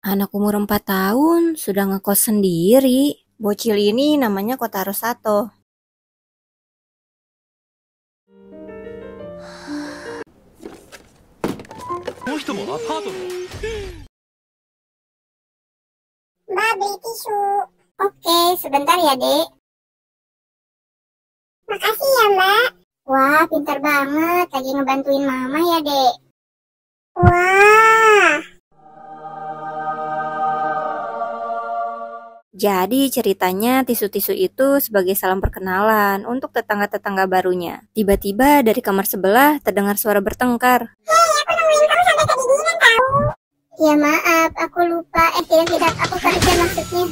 Anak umur 4 tahun sudah ngekos sendiri. Bocil ini namanya Kotaro Sato. Mbak, beli tisu. Oke, sebentar ya, Dek. Makasih ya, Mbak. Wah, pintar banget. Lagi ngebantuin Mama ya, Dek. Wah. Jadi ceritanya tisu-tisu itu sebagai salam perkenalan untuk tetangga-tetangga barunya. Tiba-tiba dari kamar sebelah terdengar suara bertengkar. Hei, aku nungguin kamu sampai kedinginan tahu. Ya maaf, aku lupa. Tidak, aku kerja maksudnya.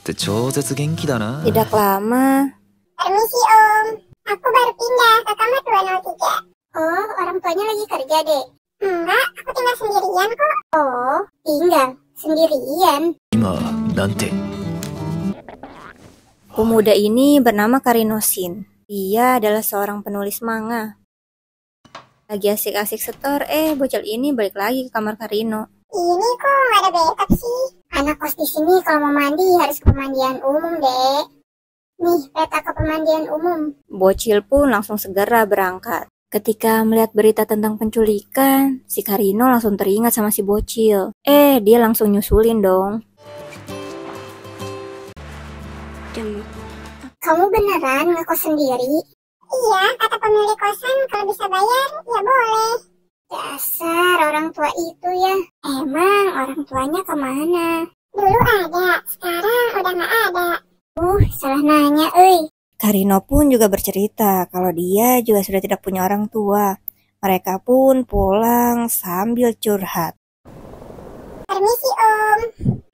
Tidak lama, Permisi, Om. Aku baru pindah ke kamar 203. Oh, orang tuanya lagi kerja, Dek. Enggak, aku tinggal sendirian kok. Oh, tinggal sendirian. pemuda ini bernama Karino Shin. Dia adalah seorang penulis manga. Lagi asik-asik setor, bocil ini balik lagi ke kamar Karino. Ini kok nggak ada backup sih? Anak kos di sini kalau mau mandi harus ke pemandian umum, Dek. Nih, peta ke pemandian umum. Bocil pun langsung segera berangkat. Ketika melihat berita tentang penculikan, si Karino langsung teringat sama si bocil. Dia langsung nyusulin dong. Kamu beneran ngekos sendiri? Iya, kata pemilik kosan kalau bisa bayar, ya boleh. Dasar orang tua itu ya. Emang orang tuanya kemana? Dulu ada, sekarang udah nggak ada. Salah nanya, Karino pun juga bercerita kalau dia juga sudah tidak punya orang tua. Mereka pun pulang sambil curhat. Permisi, Om.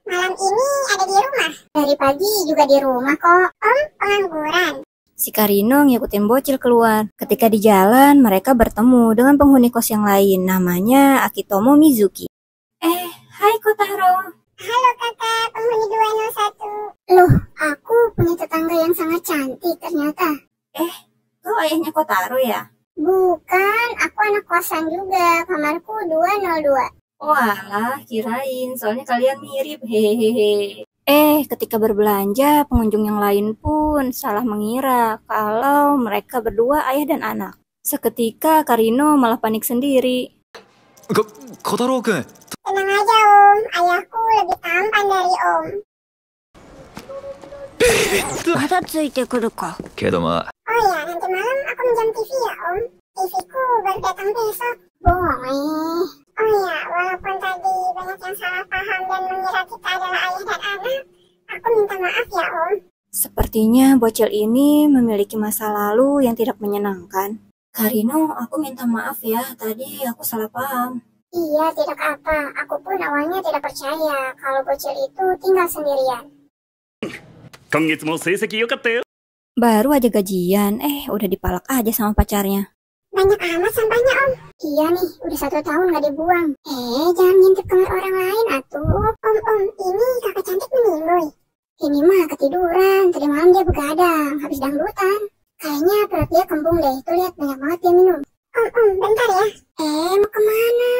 Malam ini ada di rumah? Dari pagi juga di rumah kok. Om, pengangguran. Si Karino ngikutin bocil keluar. Ketika di jalan, mereka bertemu dengan penghuni kos yang lain. Namanya Akitomo Mizuki. Hai Kotaro. Halo kakak, penghuni 201. Loh, aku punya tetangga yang sangat cantik ternyata. Kau ayahnya Kotaro ya? Bukan, aku anak kosan juga. Kamarku 202. Walah, kirain. Soalnya kalian mirip. Hehehe. Ketika berbelanja, pengunjung yang lain pun salah mengira kalau mereka berdua ayah dan anak. Seketika Karino malah panik sendiri. Kotaro-kun. Tenang aja, Om. Ayahku lebih tampan dari Om. Oh ya, nanti malam aku minjam TV ya, Om. TV-ku baru datang besok. Boleh. Oh ya, walaupun tadi banyak yang salah paham dan mengira kita adalah ayah dan anak, aku minta maaf ya, Om. Sepertinya bocil ini memiliki masa lalu yang tidak menyenangkan. Karino, aku minta maaf ya. Tadi aku salah paham. Iya, tidak apa. Aku pun awalnya tidak percaya kalau bocil itu tinggal sendirian. Baru aja gajian, udah dipalak aja sama pacarnya. Banyak amat sampahnya, Om. Iya nih, udah 1 tahun gak dibuang. Jangan ngintip kamar orang lain, atuh. Om, ini kakak cantik meninggoy. Ini mah ketiduran, tadi malam dia begadang, habis dangdutan. Kayaknya perut dia kembung deh, tuh lihat banyak banget dia minum. Om, bentar ya. Mau kemana?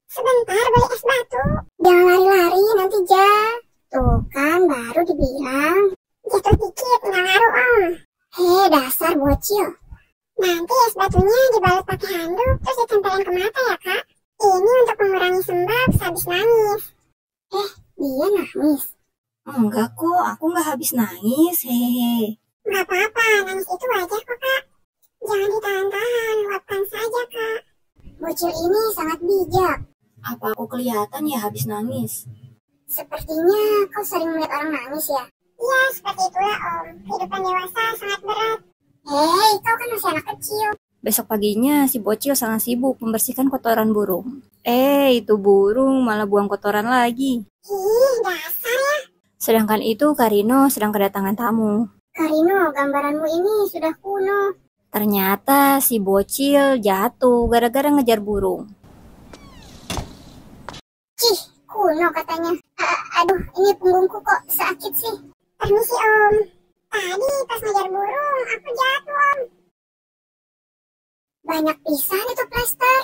Sebentar, beli es batu. Jangan lari-lari, nanti tuh kan, baru dibilang. Jatuh dikit, nggak ngaruh, Om. Dasar bocil. Nanti es batunya dibalut pakai handuk, terus ditempelin ke mata ya, Kak. Ini untuk mengurangi sembab sehabis nangis. Dia nangis? Enggak kok, aku nggak habis nangis, hehehe. Nggak apa-apa, nangis itu wajar kok, Kak. Jangan ditahan-tahan, luapkan saja, Kak. Bocil ini sangat bijak. Apa aku kelihatan ya habis nangis? Sepertinya kau sering melihat orang nangis ya? Iya, seperti itulah, Om. Kehidupan dewasa sangat berat. Kau kan masih anak kecil. Besok paginya si bocil sangat sibuk membersihkan kotoran burung. Itu burung malah buang kotoran lagi. Dasar ya. Sedangkan itu Karino sedang kedatangan tamu. Karino, gambaranmu ini sudah kuno. Ternyata si bocil jatuh gara-gara ngejar burung. Kuno katanya. Aduh, ini punggungku kok sakit sih. Permisi, Om. Tadi pas ngejar burung, aku jatuh, Om. Banyak pisan itu plester.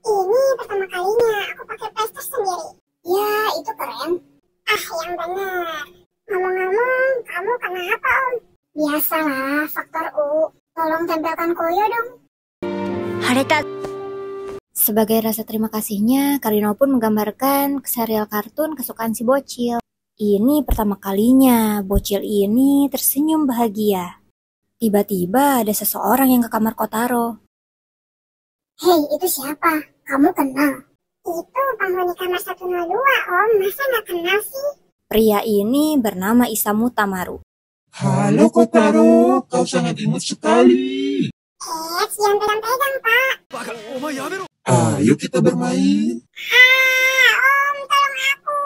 Ini pertama kalinya aku pakai plester sendiri. Ya, itu keren. yang benar. Ngomong-ngomong, kamu kenapa Om? Biasalah, faktor U. Tolong tempelkan koyo dong. Sebagai rasa terima kasihnya, Karino pun menggambarkan serial kartun kesukaan si bocil. Ini pertama kalinya bocil ini tersenyum bahagia. Tiba-tiba ada seseorang yang ke kamar Kotaro. Hei, itu siapa? Kamu kenal? Itu penghuni kamar 102 Om, masa nggak kenal sih? Pria ini bernama Isamu Tamaru. Halo Kotaro, kau sangat imut sekali. Jangan pegang-pegang Pak. バカお前やめろ Ayo kita bermain. Om, tolong aku.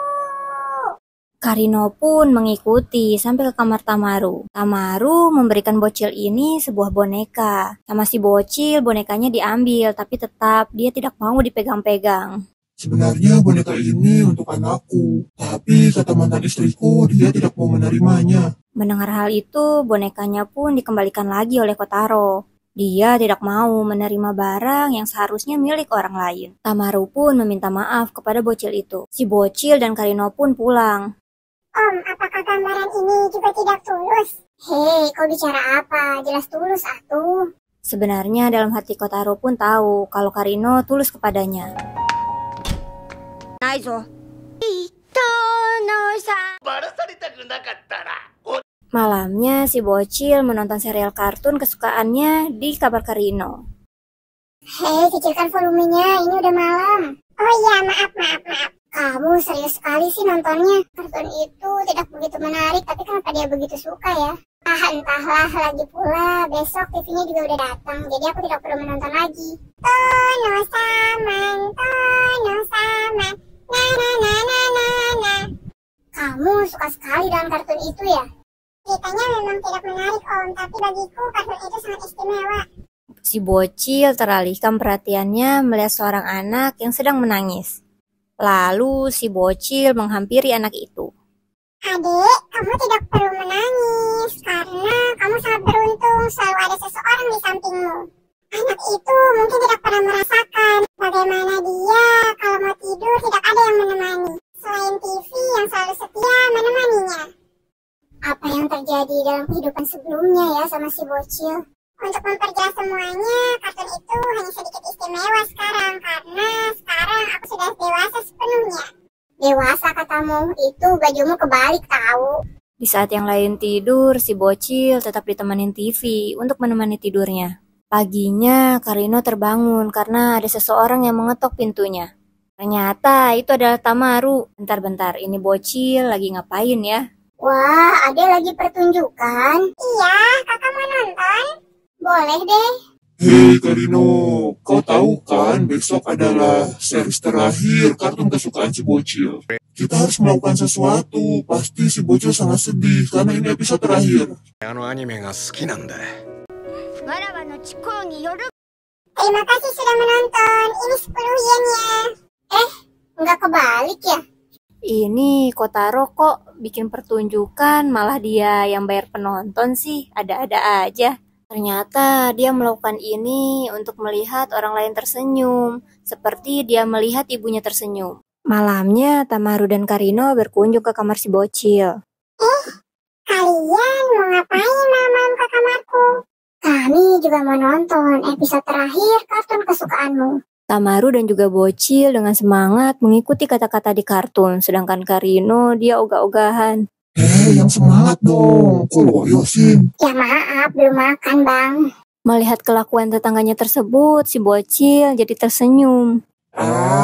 Karino pun mengikuti sampai ke kamar Tamaru. Tamaru memberikan bocil ini sebuah boneka. Sama si bocil, bonekanya diambil, tapi tetap dia tidak mau dipegang-pegang. Sebenarnya boneka ini untuk anakku, tapi kata mantan istriku dia tidak mau menerimanya. Mendengar hal itu, bonekanya pun dikembalikan lagi oleh Kotaro. Dia tidak mau menerima barang yang seharusnya milik orang lain. Tamaru pun meminta maaf kepada bocil itu. Si bocil dan Karino pun pulang. Om, apakah gambaran ini juga tidak tulus? Hei, kau bicara apa? Jelas tulus atuh. Sebenarnya dalam hati Kotaro pun tahu kalau Karino tulus kepadanya. Malamnya si bocil menonton serial kartun kesukaannya di kamar Karino. Hei, kecilkan volumenya, ini udah malam. Oh iya, maaf. Kamu serius sekali sih nontonnya. Kartun itu tidak begitu menarik, tapi kenapa dia begitu suka ya? Entahlah, lagi pula besok TV-nya juga udah datang, jadi aku tidak perlu menonton lagi. Tono-saman, na. Kamu suka sekali dengan kartun itu ya? Ceritanya memang tidak menarik Om, tapi bagiku kartun itu sangat istimewa. Si bocil teralihkan perhatiannya melihat seorang anak yang sedang menangis. Lalu si bocil menghampiri anak itu. Adik, kamu tidak perlu menangis karena kamu sangat beruntung selalu ada seseorang di sampingmu. Anak itu mungkin tidak pernah merasakan bagaimana dia kalau mau tidur tidak ada yang menemani, selain TV yang selalu setia menemaninya. Apa yang terjadi dalam kehidupan sebelumnya ya sama si bocil? Untuk memperjelas semuanya, kartun itu hanya sedikit istimewa sekarang karena sekarang aku sudah dewasa sepenuhnya. Dewasa katamu, itu bajumu kebalik tahu. Di saat yang lain tidur, si bocil tetap ditemenin TV untuk menemani tidurnya. Paginya, Karino terbangun karena ada seseorang yang mengetok pintunya. Ternyata itu adalah Tamaru. Bentar, ini bocil lagi ngapain ya? Wah, ada lagi pertunjukan? Iya, kakak mau nonton? Boleh deh. Hei Karino, kau tahu kan besok adalah series terakhir kartun kesukaan si bocil. Kita harus melakukan sesuatu, pasti si bocil sangat sedih karena ini episode terakhir. あのアニメが好きなんだ Terima kasih sudah menonton. Ini 10 yen ya. Nggak kebalik ya? Ini Kotaro kok bikin pertunjukan malah dia yang bayar penonton sih, ada-ada aja. Ternyata dia melakukan ini untuk melihat orang lain tersenyum, seperti dia melihat ibunya tersenyum. Malamnya, Tamaru dan Karino berkunjung ke kamar si bocil. Kalian mau ngapain malam-malam ke kamarku? Kami juga mau nonton episode terakhir kartun kesukaanmu. Tamaru dan juga bocil dengan semangat mengikuti kata-kata di kartun, sedangkan Karino dia ogah-ogahan. Yang semangat dong, kok loyo sih? Ya maaf, belum makan bang. Melihat kelakuan tetangganya tersebut, si bocil jadi tersenyum.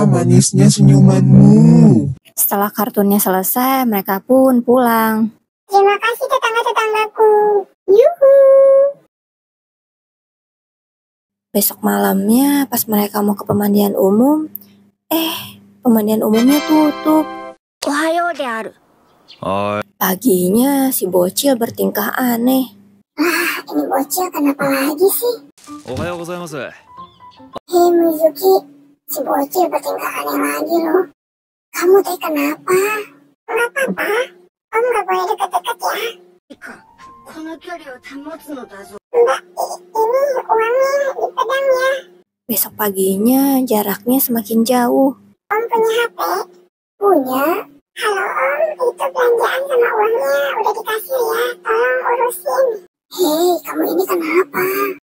Manisnya senyumanmu. Setelah kartunnya selesai, mereka pun pulang. Terima kasih tetangga-tetanggaku. Yuhu. Besok malamnya pas mereka mau ke pemandian umum, pemandian umumnya tutup.はい Paginya si bocil bertingkah aneh. Ini bocil kenapa lagi sih? おはようございます Hei Mizuki, si bocil bertingkah aneh lagi loh. Kamu teh kenapa? Nggak apa-apa, Om nggak boleh deket-deket ya. Mbak, ini uangnya dipedang ya. Besok paginya jaraknya semakin jauh. Om punya HP? Punya? Halo om, itu belanjaan sama uangnya udah dikasih ya, tolong urusin. Hei, kamu ini kenapa?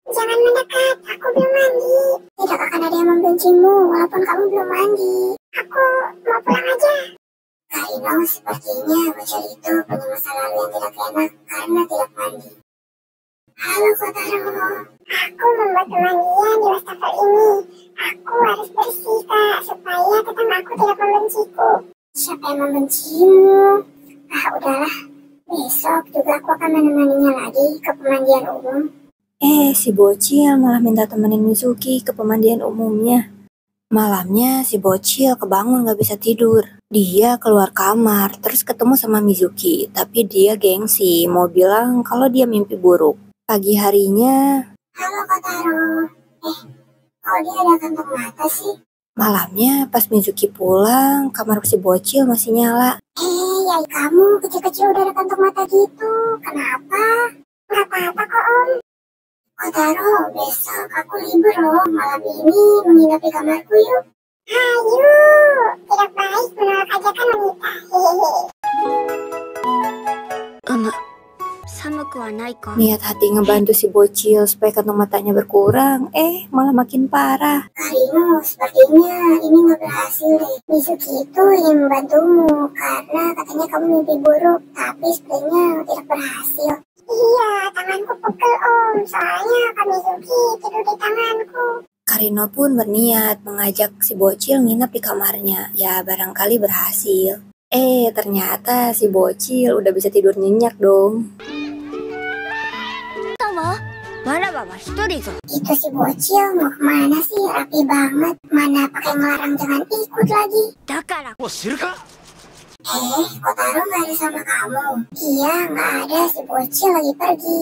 Jangan mendekat, aku belum mandi. Tidak akan ada yang membencimu walaupun kamu belum mandi. Aku mau pulang aja. Karino, sepertinya bocah itu punya masa lalu yang tidak enak karena tidak mandi. Halo Kotaro, aku membuat pemandian di wastafel ini. Aku harus bersih kak, supaya tetanggaku tidak membenciku. Siapa yang membencimu? Ah udahlah, besok juga aku akan menemaninya lagi ke pemandian umum. Si bocil malah minta temenin Mizuki ke pemandian umumnya. Malamnya si bocil kebangun gak bisa tidur. Dia keluar kamar terus ketemu sama Mizuki, tapi dia gengsi mau bilang kalau dia mimpi buruk. Pagi harinya, Halo Kotaro, kok dia ada kantong mata sih? malamnya pas Mizuki pulang, kamar si bocil masih nyala. Yai kamu kecil-kecil udah ada kantong mata gitu, kenapa? Gak apa-apa kok om. Kotaro, besok aku libur loh, malam ini menginap di kamarku yuk. Hayu, tidak baik menolak ajakan wanita, hehehe. Niat hati ngebantu si bocil supaya kantong matanya berkurang, malah makin parah. Karino, sepertinya ini gak berhasil deh. Mizuki itu yang membantumu karena katanya kamu mimpi buruk, tapi sepertinya tidak berhasil. Iya, tanganku pegel om, soalnya Kak Mizuki tidur di tanganku. Karino pun berniat mengajak si bocil nginap di kamarnya, ya barangkali berhasil. Ternyata si bocil udah bisa tidur nyenyak dong. Itu si bocil mau kemana sih? Rapi banget. Mana pakai ngelarang jangan ikut lagi. Kotaro gak ada sama kamu? Iya, gak ada. Si bocil lagi pergi.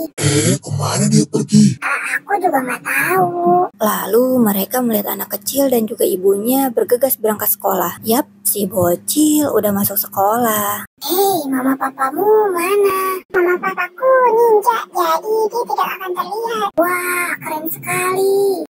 Kemana dia pergi? Aku juga gak tahu. Lalu mereka melihat anak kecil dan juga ibunya bergegas berangkat sekolah. Yap, si bocil udah masuk sekolah. Mama papamu mana? Mama papaku ninja, jadi dia tidak akan terlihat. Wah, keren sekali.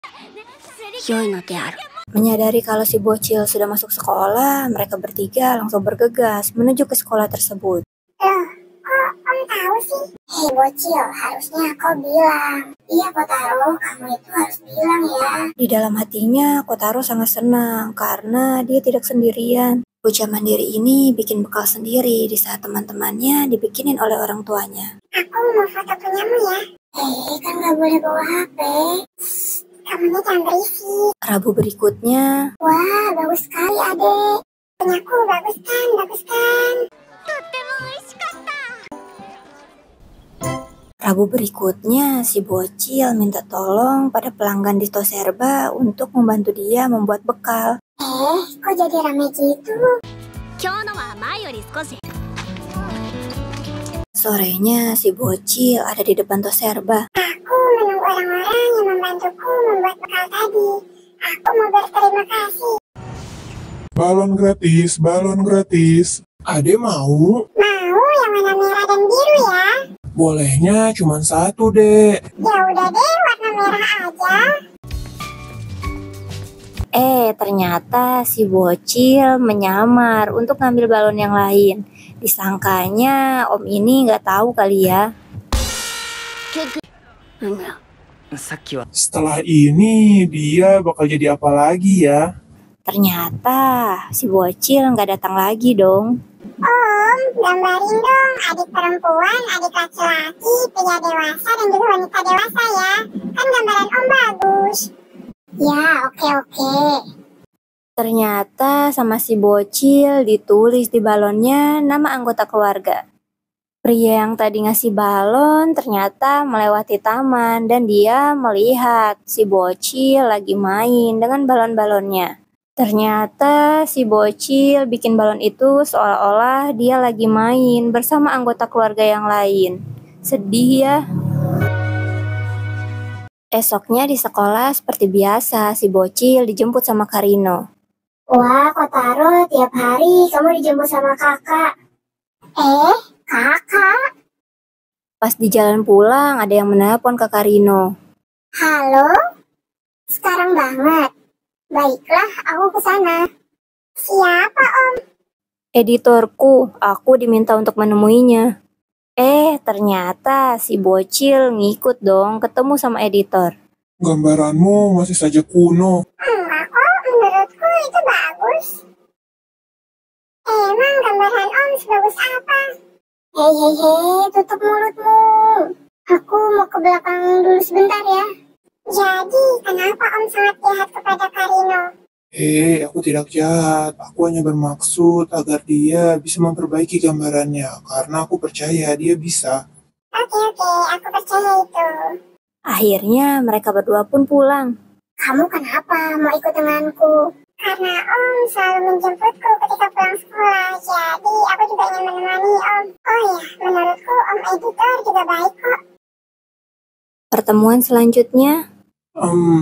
Menyadari kalau si bocil sudah masuk sekolah, mereka bertiga langsung bergegas menuju ke sekolah tersebut. Loh, kok om tahu sih? Bocil, harusnya kau bilang. Iya Kotaro, kamu itu harus bilang ya. Di dalam hatinya, Kotaro sangat senang karena dia tidak sendirian. Bocah mandiri ini bikin bekal sendiri di saat teman-temannya dibikinin oleh orang tuanya. Aku mau foto punyamu ya. Kan gak boleh bawa HP. Kamunya jangan berisi. Rabu berikutnya, Wah, bagus sekali adek. Punyaku bagus kan, bagus kan. Rabu berikutnya si bocil minta tolong pada pelanggan di Toserba untuk membantu dia membuat bekal. Kok jadi rame gitu? Sorenya si bocil ada di depan Toserba. Aku menunggu orang-orang yang membantuku membuat bekal tadi. Aku mau berterima kasih. Balon gratis, balon gratis. Ade mau? Mau yang warna merah dan biru ya? Bolehnya cuma satu, Dek. Ya udah deh, warna merah aja. Ternyata si bocil menyamar untuk ngambil balon yang lain. Disangkanya om ini nggak tahu kali ya. Setelah ini dia bakal jadi apa lagi ya? Ternyata si bocil nggak datang lagi dong. Om, gambarin dong adik perempuan, adik laki-laki, pria dewasa, dan juga wanita dewasa ya. Kan gambaran om bagus. Ya, oke. Ternyata sama si bocil ditulis di balonnya nama anggota keluarga. Pria yang tadi ngasih balon ternyata melewati taman dan dia melihat si bocil lagi main dengan balon-balonnya. Ternyata si bocil bikin balon itu seolah-olah dia lagi main bersama anggota keluarga yang lain. Sedih ya. Esoknya di sekolah seperti biasa si bocil dijemput sama Karino. Wah, Kotaro, tiap hari kamu dijemput sama kakak. Kakak? Pas di jalan pulang ada yang menelpon ke Karino. Halo? Sekarang banget. Baiklah, aku ke sana. Siapa, Om? Editorku, aku diminta untuk menemuinya. Ternyata si bocil ngikut dong ketemu sama editor. Gambaranmu masih saja kuno. Enggak kok, menurutku itu bagus. Emang gambaran Om sebagus apa? Hei, tutup mulutmu. Aku mau ke belakang dulu sebentar ya. Jadi, kenapa Om sangat jahat kepada Karino? Aku tidak jahat. Aku hanya bermaksud agar dia bisa memperbaiki gambarannya. Karena aku percaya dia bisa. Oke, aku percaya itu. Akhirnya mereka berdua pun pulang. Kamu kenapa mau ikut denganku? Karena Om selalu menjemputku ketika pulang sekolah. Jadi, aku juga ingin menemani Om. Oh ya, menurutku Om editor juga baik kok. Pertemuan selanjutnya,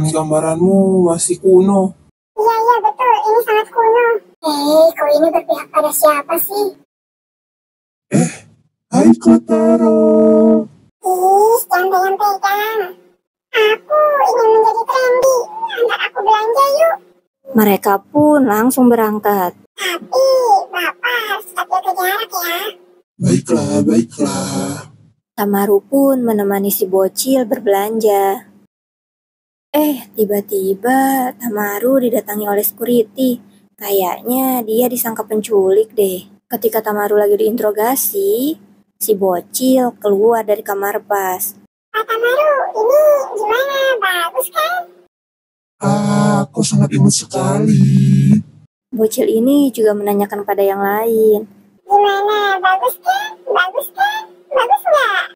Gambaranmu masih kuno. Iya, betul. Ini sangat kuno. Kau ini berpihak pada siapa sih? Hai Kotaro. Jangan pegang. Aku ingin menjadi trendy. Antar aku belanja yuk. mereka pun langsung berangkat. Tapi, Bapak harus tetap jaga jarak ya. Baiklah. Tamaru pun menemani si bocil berbelanja. Tiba-tiba Tamaru didatangi oleh security. Kayaknya dia disangka penculik deh. Ketika Tamaru lagi diinterogasi, si bocil keluar dari kamar pas. Pak Tamaru, ini gimana? Bagus kan? Aku sangat imut sekali. Bocil ini juga menanyakan pada yang lain. Gimana? Bagus kan? Bagus nggak?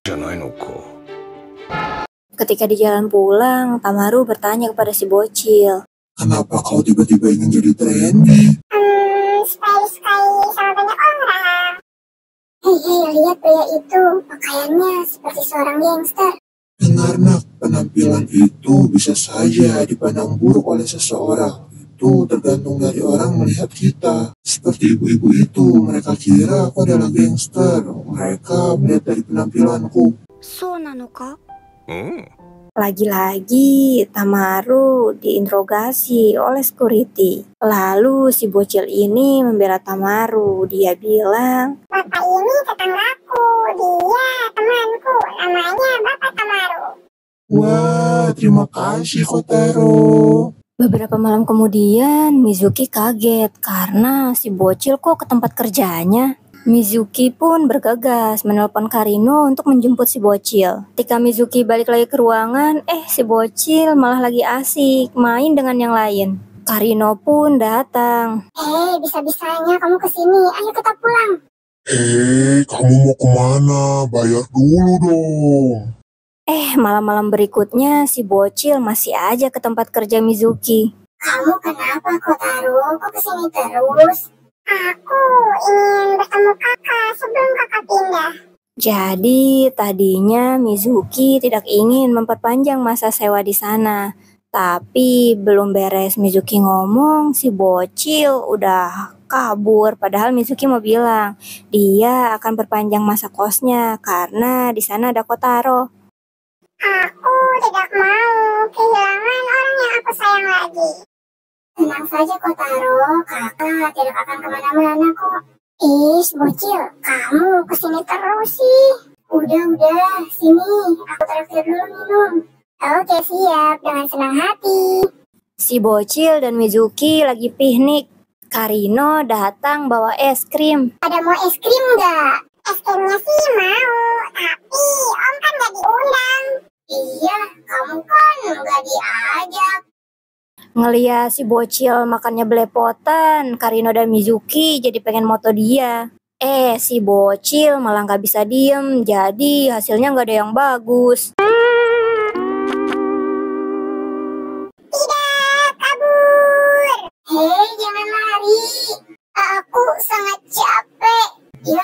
じゃないのか。 Ketika di jalan pulang, Tamaru bertanya kepada si bocil. Kenapa kau tiba-tiba ingin jadi trendy? Supaya disukai sama banyak orang. Lihat pria itu. Pakaiannya seperti seorang gangster. Dengar nak, penampilan itu bisa saja dipandang buruk oleh seseorang. Itu tergantung dari orang melihat kita. Seperti ibu-ibu itu, mereka kira aku adalah gangster. Mereka melihat dari penampilanku. うん。 Lagi-lagi Tamaru diinterogasi oleh security. Lalu si bocil ini membela Tamaru. Dia bilang, Bapak ini tetanggaku. Dia temanku. Namanya Bapak Tamaru. Wah, terima kasih Kotaro. beberapa malam kemudian Mizuki kaget karena si bocil kok ke tempat kerjanya. Mizuki pun bergegas menelpon Karino untuk menjemput si bocil. Ketika Mizuki balik lagi ke ruangan, si bocil malah lagi asik main dengan yang lain. Karino pun datang. Bisa-bisanya kamu kesini. Ayo kita pulang. Kamu mau kemana? Bayar dulu dong. Malam-malam berikutnya si bocil masih aja ke tempat kerja Mizuki. Kamu kenapa Kotaro? Kok kesini terus? Aku ingin bertemu kakak sebelum kakak pindah. Jadi tadinya Mizuki tidak ingin memperpanjang masa sewa di sana. Tapi belum beres Mizuki ngomong, si bocil udah kabur. Padahal Mizuki mau bilang dia akan perpanjang masa kosnya karena di sana ada Kotaro. Aku tidak mau kehilangan orang yang aku sayang lagi. Tenang saja Kotaro, kakak tidak akan kemana-mana kok. Bocil, kamu kesini terus sih. Udah, sini, aku traktir dulu minum. Oke, siap, dengan senang hati. Si bocil dan Mizuki lagi piknik. Karino datang bawa es krim. Ada mau es krim nggak? Es krimnya sih mau, tapi Om kan nggak diundang. Iya, kamu kan nggak diajak. Ngeliat si bocil makannya belepotan, Karino dan Mizuki jadi pengen moto dia. Si bocil malah nggak bisa diem, jadi hasilnya nggak ada yang bagus. Tidak, kabur. Jangan lari. Aku sangat capek. Ya,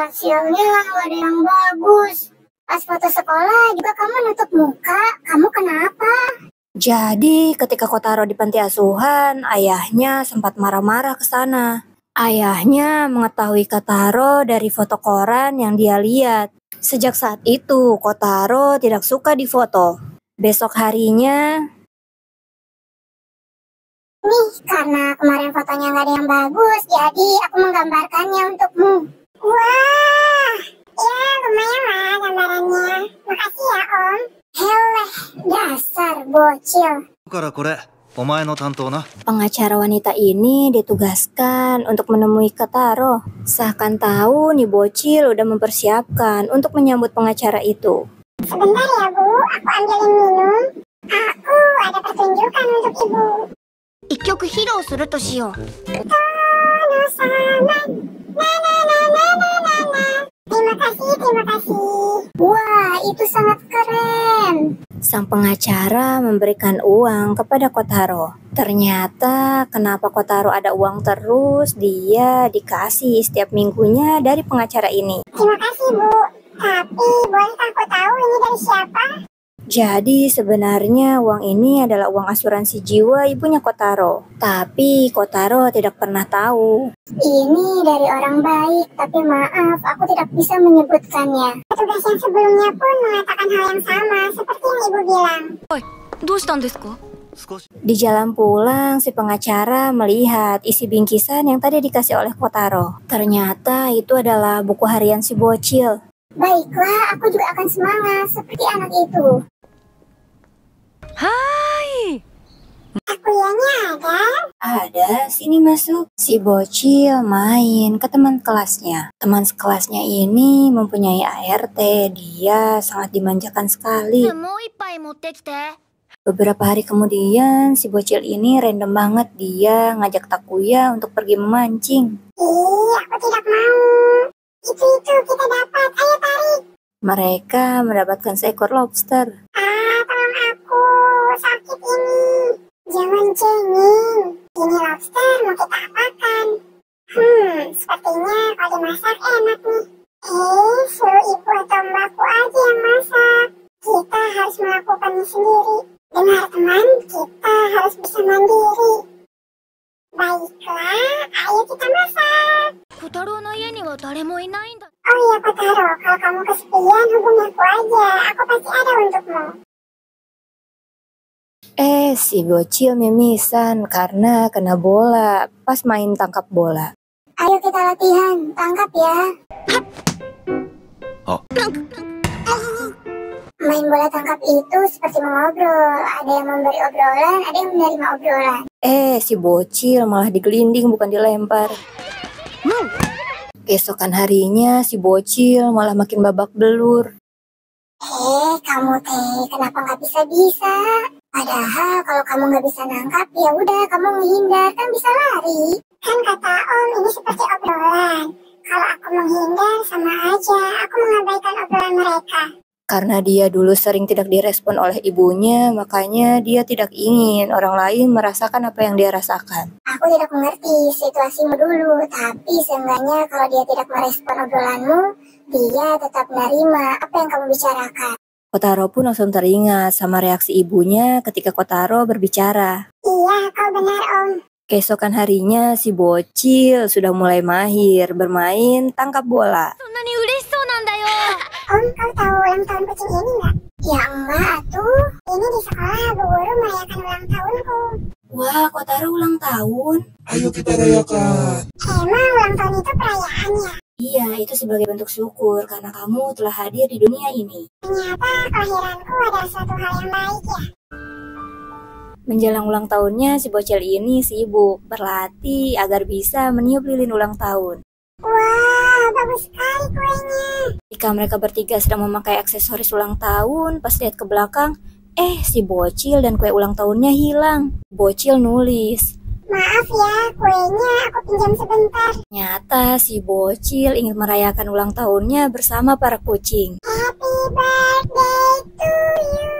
hasilnya nggak ada yang bagus. Pas foto sekolah juga kamu nutup muka. Kamu kenapa? Jadi ketika Kotaro di panti asuhan, ayahnya sempat marah-marah ke sana. Ayahnya mengetahui Kotaro dari foto koran yang dia lihat. Sejak saat itu, Kotaro tidak suka difoto. Besok harinya, Nih, karena kemarin fotonya nggak ada yang bagus, jadi aku menggambarkannya untukmu. Wah, ya lumayan lah gambarannya. Makasih ya Om. Heleh, dasar bocil. Pengacara wanita ini ditugaskan untuk menemui Kotaro. Seakan tahu nih bocil udah mempersiapkan untuk menyambut pengacara itu. Sebentar ya Bu, aku ambilin minum. Aku ada pertunjukan untuk Ibu. 一曲披露するとしよう。 Terima kasih, terima kasih. Wah, itu sangat keren. Sang pengacara memberikan uang kepada Kotaro. Ternyata kenapa Kotaro ada uang terus, dia dikasih setiap minggunya dari pengacara ini. Terima kasih Bu. Tapi bolehkah aku tahu ini dari siapa? Jadi sebenarnya uang ini adalah uang asuransi jiwa ibunya Kotaro. Tapi Kotaro tidak pernah tahu. Ini dari orang baik, tapi maaf, aku tidak bisa menyebutkannya. Petugas yang sebelumnya pun mengatakan hal yang sama, seperti yang Ibu bilang. どうしたんですか？ Di jalan pulang, si pengacara melihat isi bingkisan yang tadi dikasih oleh Kotaro. Ternyata itu adalah buku harian si bocil. Baiklah, aku juga akan semangat seperti anak itu. Hai. Akuliahnya ada? Ada, sini masuk. Si bocil main ke teman kelasnya. Teman sekelasnya ini mempunyai ART. Dia sangat dimanjakan sekali. もう一杯持ってきて。 Beberapa hari kemudian, si bocil ini random banget. Dia ngajak Takuya untuk pergi memancing. Ih, aku tidak mau. Itu kita dapat. Ayo tarik. Mereka mendapatkan seekor lobster. Tolong aku. Sakit ini. Jangan cengeng. Ini lobster mau kita apakan? Sepertinya kalau dimasak enak nih. Suruh ibu atau mbakku aja yang masak. Kita harus melakukannya sendiri. Dengar teman, kita harus bisa mandiri. Baiklah, ayo kita masak. 小太郎の家には誰もいないんだ。 Oh iya Kotaro, kalau kamu kesepian hubungi aku aja. Aku pasti ada untukmu. Si bocil mimisan karena kena bola pas main tangkap bola. Ayo kita latihan, tangkap ya. Main bola tangkap itu seperti mengobrol. Ada yang memberi obrolan, ada yang menerima obrolan. Si bocil malah digelinding bukan dilempar. Keesokan harinya si bocil malah makin babak belur. Kamu kenapa nggak bisa-bisa? Padahal kalau kamu nggak bisa nangkap, ya udah kamu menghindar, kan bisa lari. Kan kata Om, ini seperti obrolan. Kalau aku menghindar, sama aja aku mengabaikan obrolan mereka. Karena dia dulu sering tidak direspon oleh ibunya, makanya dia tidak ingin orang lain merasakan apa yang dia rasakan. Aku tidak mengerti situasimu dulu, tapi seenggaknya kalau dia tidak merespon obrolanmu, dia tetap menerima apa yang kamu bicarakan. Kotaro pun langsung teringat sama reaksi ibunya ketika Kotaro berbicara. Iya, kau benar Om. Keesokan harinya si bocil sudah mulai mahir bermain tangkap bola. そんなに嬉しそうなんだよ。 Om, kau tahu ulang tahun kucing ini nggak? Ya enggak tuh. Ini di sekolah Bu Guru merayakan ulang tahunku. Wah, Kotaro ulang tahun? Ayo kita rayakan. Emang ulang tahun itu perayaannya? Iya, itu sebagai bentuk syukur karena kamu telah hadir di dunia ini. Ternyata kelahiranku adalah suatu hal yang baik ya. Menjelang ulang tahunnya, si bocil ini sibuk berlatih agar bisa meniup lilin ulang tahun. Wah, bagus sekali kuenya. Jika mereka bertiga sedang memakai aksesoris ulang tahun, pas lihat ke belakang, si bocil dan kue ulang tahunnya hilang. Bocil nulis, Maaf ya, kuenya aku pinjam sebentar. ternyata si bocil ingin merayakan ulang tahunnya bersama para kucing. Happy birthday to you.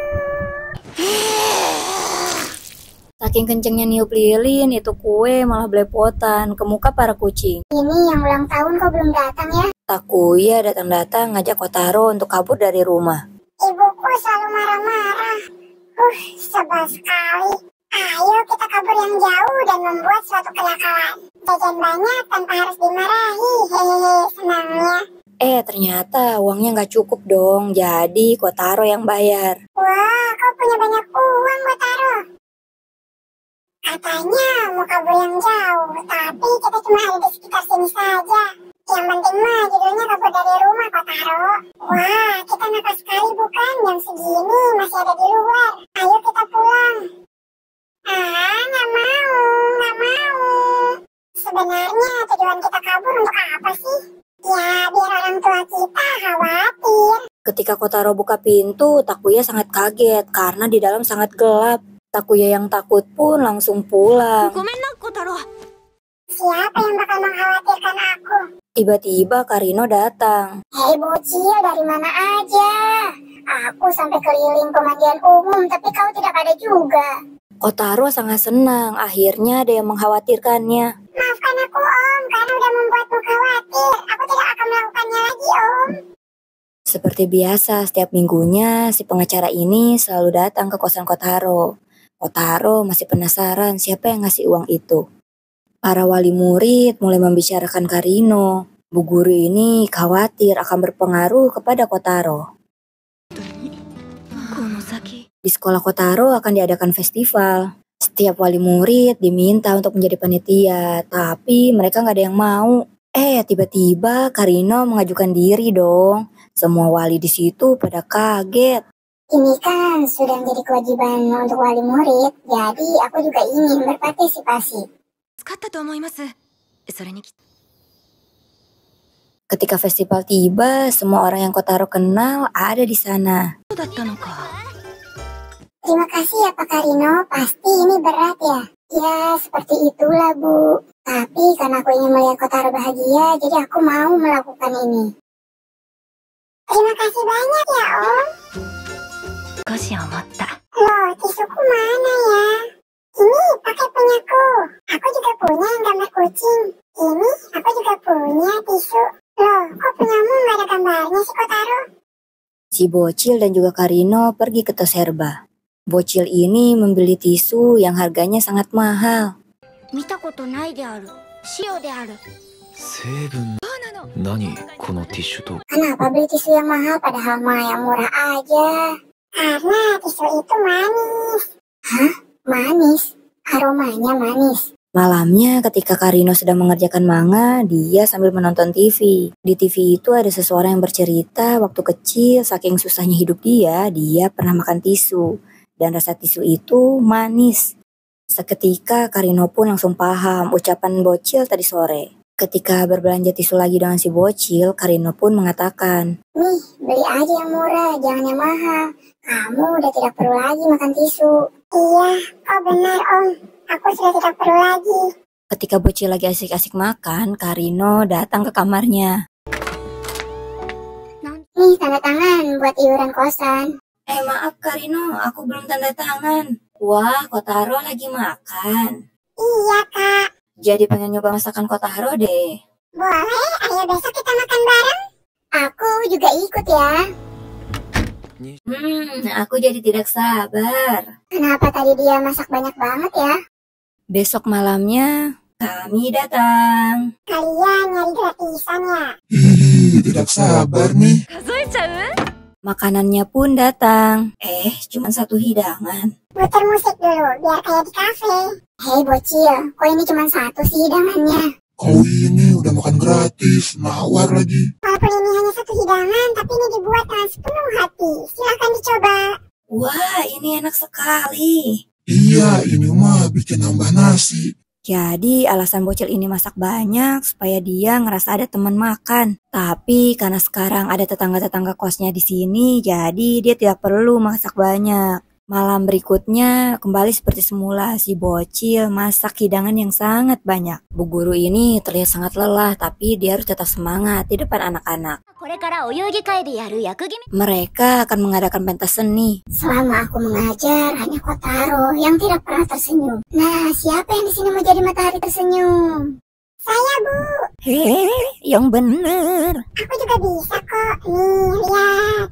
Saking kencengnya niup lilin, itu kue malah belepotan ke muka para kucing. Ini yang ulang tahun kok belum datang ya? Takuya datang-datang ngajak Kotaro untuk kabur dari rumah. Ibuku selalu marah-marah. Sebel sekali. Ayo kita kabur yang jauh dan membuat suatu kenakalan. Jajan banyak tanpa harus dimarahi. Hehehe, senangnya. Ternyata uangnya nggak cukup dong, jadi Kotaro yang bayar. Wah, kau punya banyak uang, Kotaro. Katanya mau kabur yang jauh, tapi kita cuma ada di sekitar sini saja. Yang penting mah judulnya kabur dari rumah, Kotaro. Wah, kita nakal sekali bukan? Jam segini masih ada di luar. Ayo kita pulang. Ah, nggak mau. Sebenarnya tujuan kita kabur untuk apa sih? Ya, biar orang tua kita khawatir. Ketika Kotaro buka pintu, Takuya sangat kaget karena di dalam sangat gelap. Takuya yang takut pun langsung pulang. ごめんな小太郎。 Siapa yang bakal mengkhawatirkan aku? Tiba-tiba Karino datang. Hei bocil, dari mana aja? Aku sampai keliling pemandian umum, tapi kau tidak ada juga. Kotaro sangat senang, akhirnya ada yang mengkhawatirkannya. Maafkan aku, Om, karena udah membuatmu khawatir. Aku tidak akan melakukannya lagi, Om. Seperti biasa, setiap minggunya si pengacara ini selalu datang ke kosan Kotaro. Kotaro masih penasaran siapa yang ngasih uang itu. Para wali murid mulai membicarakan Karino. Bu guru ini khawatir akan berpengaruh kepada Kotaro. Di sekolah Kotaro akan diadakan festival. Setiap wali murid diminta untuk menjadi panitia, tapi mereka nggak ada yang mau. Tiba-tiba Karino mengajukan diri dong. Semua wali di situ pada kaget. Ini kan sudah menjadi kewajiban untuk wali murid, jadi aku juga ingin berpartisipasi. 使ったと思います。それに Ketika festival tiba, semua orang yang Kotaro kenal ada di sana. そうだったのか。 Terima kasih ya Pak Karino, pasti ini berat ya. Ya, seperti itulah Bu. Tapi karena aku ingin melihat Kotaro bahagia, jadi aku mau melakukan ini. Terima kasih banyak ya Om. 少し余った。 Loh, tisuku mana ya? Ini pakai punyaku. Aku juga punya yang gambar kucing. Ini aku juga punya tisu. Loh, kok punyamu nggak ada gambarnya sih Kotaro? Si Bocil dan juga Karino pergi ke tos herba. Bocil ini membeli tisu yang harganya sangat mahal. 見たことないである。塩である。成分何このティッシュと Kenapa beli tisu yang mahal padahal mah yang murah aja? Karena tisu itu manis. Hah? Manis? Aromanya manis. Malamnya ketika Karino sedang mengerjakan manga, dia sambil menonton TV. Di TV itu ada seseorang yang bercerita waktu kecil saking susahnya hidup dia pernah makan tisu. Dan rasa tisu itu manis. Seketika Karino pun langsung paham ucapan Bocil tadi sore. Ketika berbelanja tisu lagi dengan si Bocil, Karino pun mengatakan, Nih, beli aja yang murah, jangan yang mahal. Kamu udah tidak perlu lagi makan tisu. Iya, kau benar Om. Aku sudah tidak perlu lagi. ketika Bocil lagi asik-asik makan, Karino datang ke kamarnya. Nih, tanda tangan buat iuran kosan. Maaf Karino, aku belum tanda tangan. Wah, Kotaro lagi makan. Iya Kak. Jadi pengen nyoba masakan Kotaro deh. Boleh, ayo besok kita makan bareng. Aku juga ikut ya. Aku jadi tidak sabar. Kenapa tadi dia masak banyak banget ya? Besok malamnya, kami datang. Kalian nyari gratisan ya? Ih, tidak sabar nih. 数えちゃう？ Makanannya pun datang. Cuma satu hidangan. Putar musik dulu, biar kayak di kafe. Hei bocil, kok ini cuma satu sih hidangannya? Kau ini udah makan gratis, nawar lagi. Walaupun ini hanya satu hidangan, tapi ini dibuat dengan sepenuh hati. Silahkan dicoba. Wah, ini enak sekali. Iya, ini mah bikin nambah nasi. Jadi alasan Bocil ini masak banyak supaya dia ngerasa ada teman makan. Tapi karena sekarang ada tetangga-tetangga kosnya di sini, jadi dia tidak perlu masak banyak. Malam berikutnya kembali seperti semula, si Bocil masak hidangan yang sangat banyak. Bu guru ini terlihat sangat lelah, tapi dia harus tetap semangat di depan anak-anak. これからお遊戯会でやる役決め。 Mereka akan mengadakan pentas seni. Selama aku mengajar, hanya Kotaro yang tidak pernah tersenyum. Nah, siapa yang di sini mau jadi matahari tersenyum? Saya, Bu. Yang bener. Aku juga bisa kok. Nih, lihat.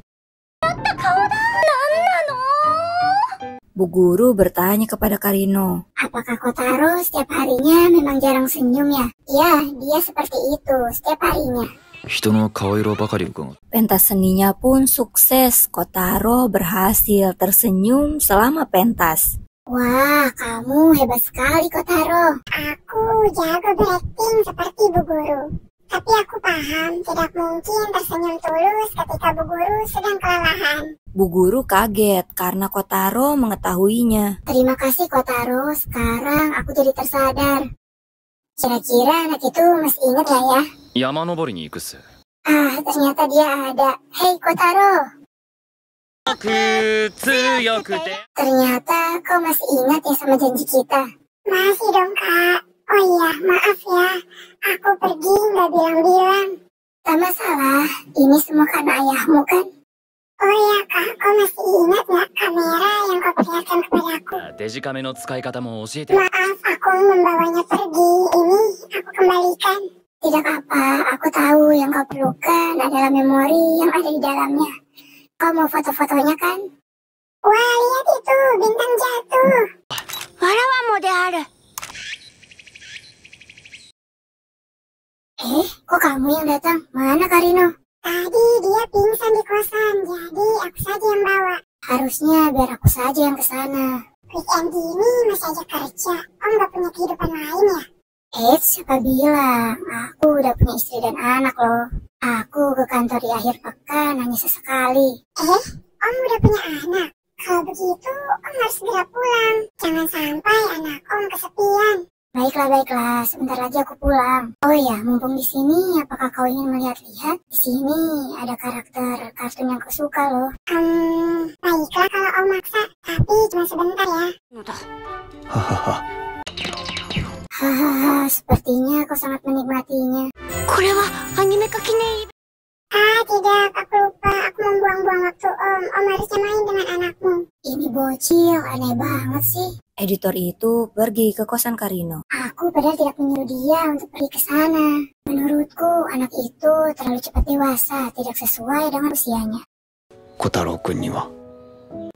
Bu guru bertanya kepada Karino. Apakah Kotaro setiap harinya memang jarang senyum ya? Iya, dia seperti itu setiap harinya. 人の顔色ばかり伺う Pentas seninya pun sukses. Kotaro berhasil tersenyum selama pentas. Wah, kamu hebat sekali, Kotaro. Aku jago berakting seperti Bu Guru. Tapi aku paham tidak mungkin tersenyum tulus ketika Bu Guru sedang kelelahan. Bu Guru kaget karena Kotaro mengetahuinya. Terima kasih, Kotaro. Sekarang aku jadi tersadar. Kira-kira anak itu masih ingat lah ya? 山登りに行くっす。 Ternyata dia ada. Hei, Kotaro. 強くて。 Ternyata kau masih ingat ya sama janji kita. Masih dong, Kak. Oh iya, maaf ya. Aku pergi nggak bilang-bilang. Tak masalah, ini semua karena ayahmu kan? Oh iya, Kak. Kau masih ingat nggak kamera yang kau perlihatkan kepadaku? デジカメの使い方も教えて。 Maaf, aku membawanya pergi. Ini aku kembalikan. Tidak apa, aku tahu yang kau perlukan adalah memori yang ada di dalamnya. Kau mau foto-fotonya kan? Wah, lihat itu, bintang jatuh. わらわもである。 Kok kamu yang datang? Mana Karino? Tadi dia pingsan di kosan, jadi aku saja yang bawa. Harusnya biar aku saja yang kesana. Weekend ini masih aja kerja, Om gak punya kehidupan lain ya? Siapa bilang? Aku udah punya istri dan anak loh. Aku ke kantor di akhir pekan hanya sesekali. Om udah punya anak? Kalau begitu, Om harus segera pulang. Jangan sampai anak Om kesepian. Baiklah, sebentar lagi aku pulang. Oh ya, mumpung di sini, apakah kau ingin melihat-lihat? Di sini ada karakter kartun yang kau suka loh. Baiklah kalau Om maksa, tapi cuma sebentar ya. Hahaha. Hahaha, sepertinya kau sangat menikmatinya. これはアニメ化記念イベント。 Tidak, aku lupa. Aku membuang-buang waktu Om. Om harusnya main dengan anakmu. Ini bocil, aneh banget sih. Editor itu pergi ke kosan Karino. Aku padahal tidak menyuruh dia untuk pergi ke sana. Menurutku, anak itu terlalu cepat dewasa, tidak sesuai dengan usianya. 小太郎くんには。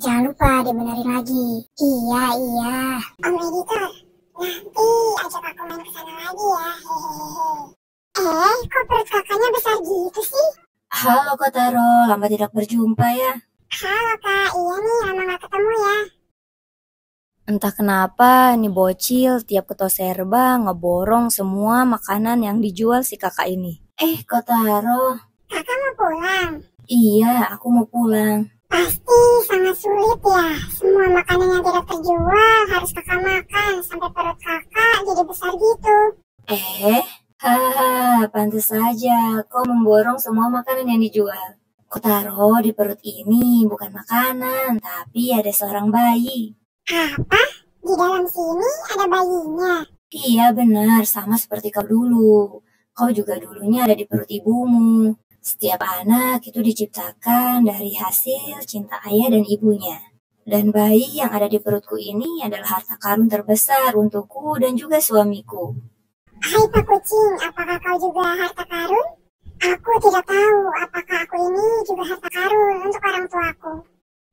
Jangan lupa dibenerin lagi. Iya. Om editor, nanti ajak aku main ke sana lagi ya. Hehehe. Kok perut kakaknya besar gitu sih? Halo Kotaro, lama tidak berjumpa ya. Halo Kak, iya nih lama gak ketemu ya. Entah kenapa nih bocil tiap ke Toserba ngeborong semua makanan yang dijual si kakak ini. Kotaro. Kakak mau pulang? Iya, aku mau pulang. Pasti sangat sulit ya. Semua makanan yang tidak terjual harus kakak makan sampai perut kakak jadi besar gitu. Hahaha, pantas saja kau memborong semua makanan yang dijual. Kotaro, di perut ini bukan makanan, tapi ada seorang bayi. Apa? Di dalam sini ada bayinya? Iya benar, sama seperti kau dulu. Kau juga dulunya ada di perut ibumu. Setiap anak itu diciptakan dari hasil cinta ayah dan ibunya. Dan bayi yang ada di perutku ini adalah harta karun terbesar untukku dan juga suamiku. Hai Pak Kucing, apakah kau juga harta karun? Aku tidak tahu apakah aku ini juga harta karun untuk orang tuaku.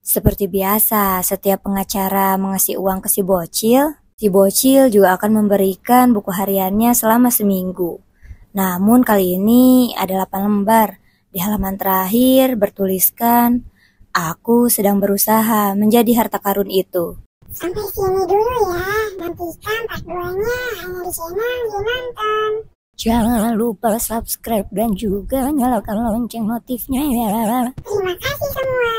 Seperti biasa, setiap pengacara mengasih uang ke si bocil juga akan memberikan buku hariannya selama seminggu. Namun kali ini ada 8 lembar. Di halaman terakhir bertuliskan, aku sedang berusaha menjadi harta karun itu. Sampai sini dulu ya, nantikan part 2-nya hanya di channel Yunonton. Jangan lupa subscribe dan juga nyalakan lonceng notifnya ya. Terima kasih semua.